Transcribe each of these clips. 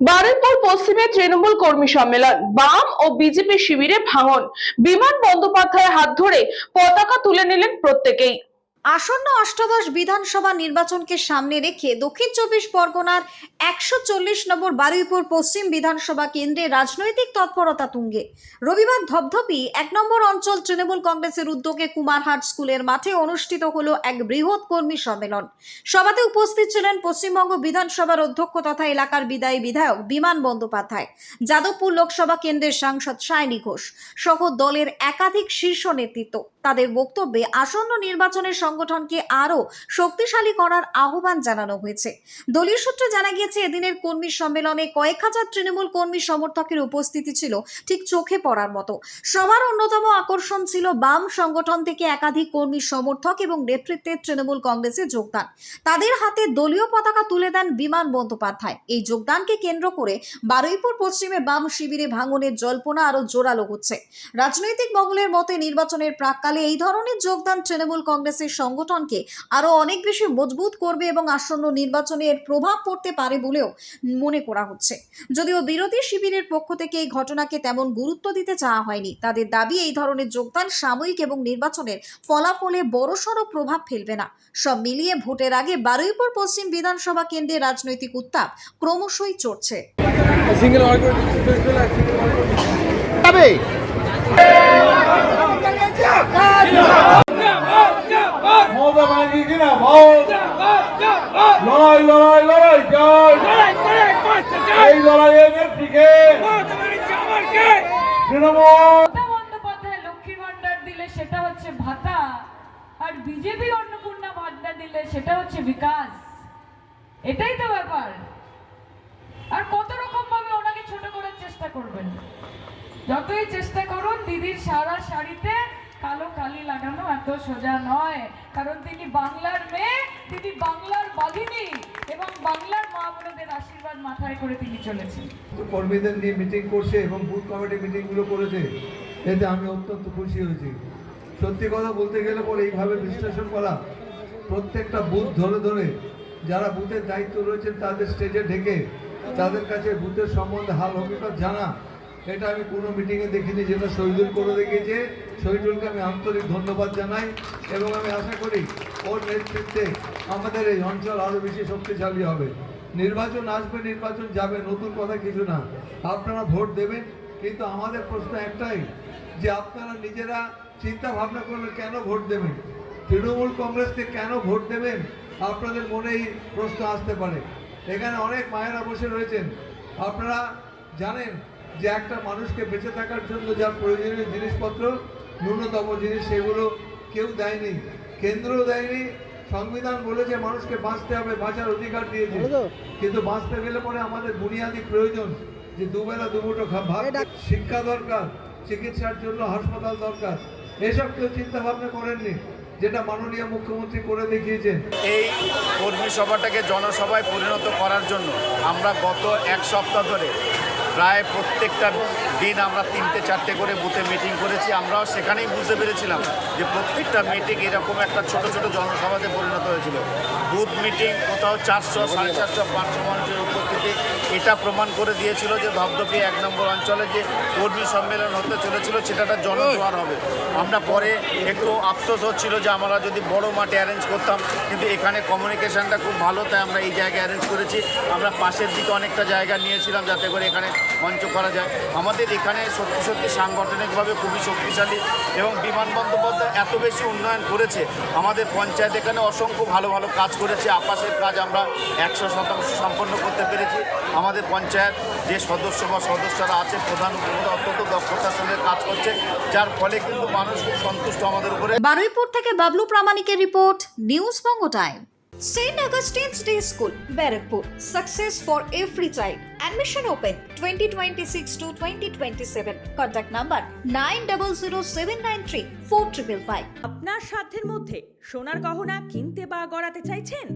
বারুইপুর পশ্চিমে তৃণমূল কর্মী সম্মেলন, বাম ও বিজেপি শিবিরে ভাঙন। বিমান বন্দ্যোপাধ্যায়ের হাত ধরে পতাকা তুলে নিলেন প্রত্যেকেই। আসন্ন অষ্টাদশ বিধানসভা নির্বাচনকে সামনে রেখে দক্ষিণ চব্বিশ পরগনার 140 নম্বর বারুইপুর পশ্চিম বিধানসভা কেন্দ্রে রাজনৈতিক তৎপরতা তুঙ্গে। রবিবার ধপধপি 1 নম্বর অঞ্চল তৃণমূল কংগ্রেসের উদ্যোগে কুমারহাট স্কুলের মাঠে অনুষ্ঠিত হলো এক বৃহৎ কর্মী সম্মেলন। সভাতে উপস্থিত ছিলেন পশ্চিমবঙ্গ বিধানসভার অধ্যক্ষ তথা এলাকার বিদায়ী বিধায়ক বিমান বন্দ্যোপাধ্যায়, যাদবপুর লোকসভা কেন্দ্রের সাংসদ সায়নী ঘোষ সহ দলের একাধিক শীর্ষ নেতৃত্ব। তাদের বক্তব্যে আসন্ন নির্বাচনের সংগঠনকে আরো শক্তিশালী করার আহ্বান জানানো হয়েছে। দলীয় সূত্রে জানা গিয়েছে, এদিনের কর্মী সম্মেলনে কয়েক হাজার তৃণমূল কর্মী সমর্থকের উপস্থিতি ছিল ঠিক চোখে পড়ার মতো। সবার অন্যতম আকর্ষণ ছিল বাম সংগঠন থেকে একাধিক কর্মী সমর্থক এবং নেতৃত্বের তৃণমূল কংগ্রেসে যোগদান। তাদের হাতে দলীয় পতাকা তুলে দেন বিমান বন্দ্যোপাধ্যায়। এই যোগদানকে কেন্দ্র করে বারুইপুর পশ্চিমে বাম শিবিরে ভাঙনের জল্পনা আরো জোরালো হচ্ছে। রাজনৈতিক মহলের মতে নির্বাচনের প্রাক্কালে এই ধরনের যোগদান তৃণমূল কংগ্রেসের সংগঠনকে আরো অনেক বেশি মজবুত করবে এবং আসন্ন নির্বাচনে এর প্রভাব পড়তে পারে বলেও মনে করা হচ্ছে। যদিও বিরোধী শিবিরের পক্ষ থেকে এই ঘটনাকে তেমন গুরুত্ব দিতে চাওয়া হয়নি। তাদের দাবি, এই ধরনের যোগদান সাময়িক এবং নির্বাচনের ফলাফলে বড়সড় প্রভাব ফেলবে না। সব মিলিয়ে ভোটের আগে বারুইপুর পশ্চিম বিধানসভা কেন্দ্রে রাজনৈতিক উত্তাপ ক্রমশই চড়ছে। লড়াই লড়াই লড়াই এই লড়াইয়ের নেত্রীকে বন্দ্যোপাধ্যায় লক্ষ্মীর ভান্ডার দিলে সেটা হচ্ছে ভাতা, আর বিজেপি অন্নপূর্ণা ভান্ডার দিলে সেটা হচ্ছে বিকাশ। এটাই তো ব্যাপার। আর কত রকম ভাবে ওনাকে ছোট করার চেষ্টা করবেন। যতই চেষ্টা করুন, দিদির সারা শাড়িতে কালো কালি লাগানো এত সোজা নয়, কারণ তিনি বাংলার মেয়ে, তিনি বাংলার বাঘিনী এবং বাংলার মা বোনদের আশীর্বাদ মাথায় করে তিনি চলেছেন। কর্মীদের নিয়ে মিটিং করছে এবং বুথ কমিটি মিটিংগুলো করেছে, এতে আমি অত্যন্ত খুশি হয়েছি। সত্যি কথা বলতে গেলে পরে এইভাবে বিশ্লেষণ করা, প্রত্যেকটা বুথ ধরে ধরে যারা বুথের দায়িত্ব রয়েছেন তাদের স্টেজে ঢেকে তাদের কাছে বুথের সম্বন্ধে হাল হকিকত জানা, এটা আমি কোনো মিটিংয়ে দেখিনি, যেটা শহীদুল করে দেখিয়েছে। শহীদুলকে আমি আন্তরিক ধন্যবাদ জানাই এবং আমি আশা করি ওর নেতৃত্বে আমাদের এই অঞ্চল আরও বেশি শক্তিশালী হবে। নির্বাচন আসবে, নির্বাচন যাবে, নতুন কথা কিছু না। আপনারা ভোট দেবেন, কিন্তু আমাদের প্রশ্ন একটাই যে আপনারা নিজেরা চিন্তা ভাবনা করলে কেন ভোট দেবেন, তৃণমূল কংগ্রেসকে কেন ভোট দেবেন, আপনাদের মনেই প্রশ্ন আসতে পারে। এখানে অনেক মায়েরা বসে রয়েছেন, আপনারা জানেন যে একটা মানুষকে বেঁচে থাকার জন্য যা প্রয়োজনীয় জিনিসপত্র, ন্যূনতম জিনিস, সেগুলো কেউ দেয়নি, কেন্দ্রও দেয়নি। সংবিধান বলেছে মানুষকে বাঁচতে হবে, বাঁচার অধিকার দিয়েছে, কিন্তু বাঁচতে গেলে পরে আমাদের বুনিয়াদী প্রয়োজন যে দুবেলা দুমুঠো ভাত, শিক্ষা দরকার, চিকিৎসার জন্য হাসপাতাল দরকার, এসব কেউ চিন্তা ভাবনা করেননি, যেটা মাননীয় মুখ্যমন্ত্রী করে দেখিয়েছেন। এই কর্মী সভাটাকে জনসভায় পরিণত করার জন্য আমরা গত এক সপ্তাহ ধরে প্রায় প্রত্যেকটা দিন আমরা 3-4টে করে বুথে মিটিং করেছি। আমরাও সেখানেই বুঝতে পেরেছিলাম যে প্রত্যেকটা মিটিং এরকম একটা ছোট ছোট জনসভাতে পরিণত হয়েছিল। বুথ মিটিং কোথাও 400, 450, 500 মানুষের উপস্থিতি, এটা প্রমাণ করে দিয়েছিল যে ধপধপি 1 নম্বর অঞ্চলে যে কর্মী সম্মেলন হতে চলেছিল সেটা একটা জনজোয়ার হবে। আমরা পরে একটু আফসোস হচ্ছিল যে আমরা যদি বড় মাঠে অ্যারেঞ্জ করতাম, কিন্তু এখানে কমিউনিকেশানটা খুব ভালো, তাই আমরা এই জায়গায় অ্যারেঞ্জ করেছি। আমরা পাশের দিকে অনেকটা জায়গা নিয়েছিলাম যাতে করে এখানে মঞ্চ করা যায়। আমাদের এখানে সত্যি সত্যি সাংগঠনিকভাবে খুবই শক্তিশালী এবং বিমান বন্দ্যোপাধ্যায় এত বেশি উন্নয়ন করেছে। আমাদের পঞ্চায়েত এখানে অসংখ্য ভালো ভালো কাজ করেছে, আবাসের কাজ আমরা 100% সম্পন্ন করতে পেরেছি। আমাদের পঞ্চায়েত যে সদস্য বা সদস্যরা আছে, প্রধান উপপ্রধান অত্যন্ত দক্ষতার সঙ্গে কাজ করছে, যার ফলে কিন্তু মানুষ খুব সন্তুষ্ট আমাদের উপরে। বারুইপুর থেকে Bablu প্রামাণিকের report, news Banga time. St. Augustine's Day School, Barrackpur. Success for every child. Admission open 2026 to 2027. Contact number 9007934555. আপনার সাধ্যের মধ্যে সোনার গহনা কিনতে বা গড়াতে চাইছেন?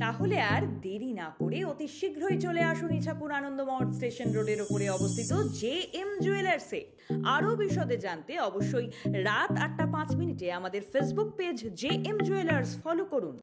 তাহলে আর দেরি না করে অতি শীঘ্রই চলে আসুন ইছাপুর আনন্দমঠ স্টেশন রোডের উপরে অবস্থিত JM জুয়েলার্সে। আরও বিশদে জানতে অবশ্যই রাত 8টা 5 মিনিটে আমাদের Facebook page JM jewellers follow করুন।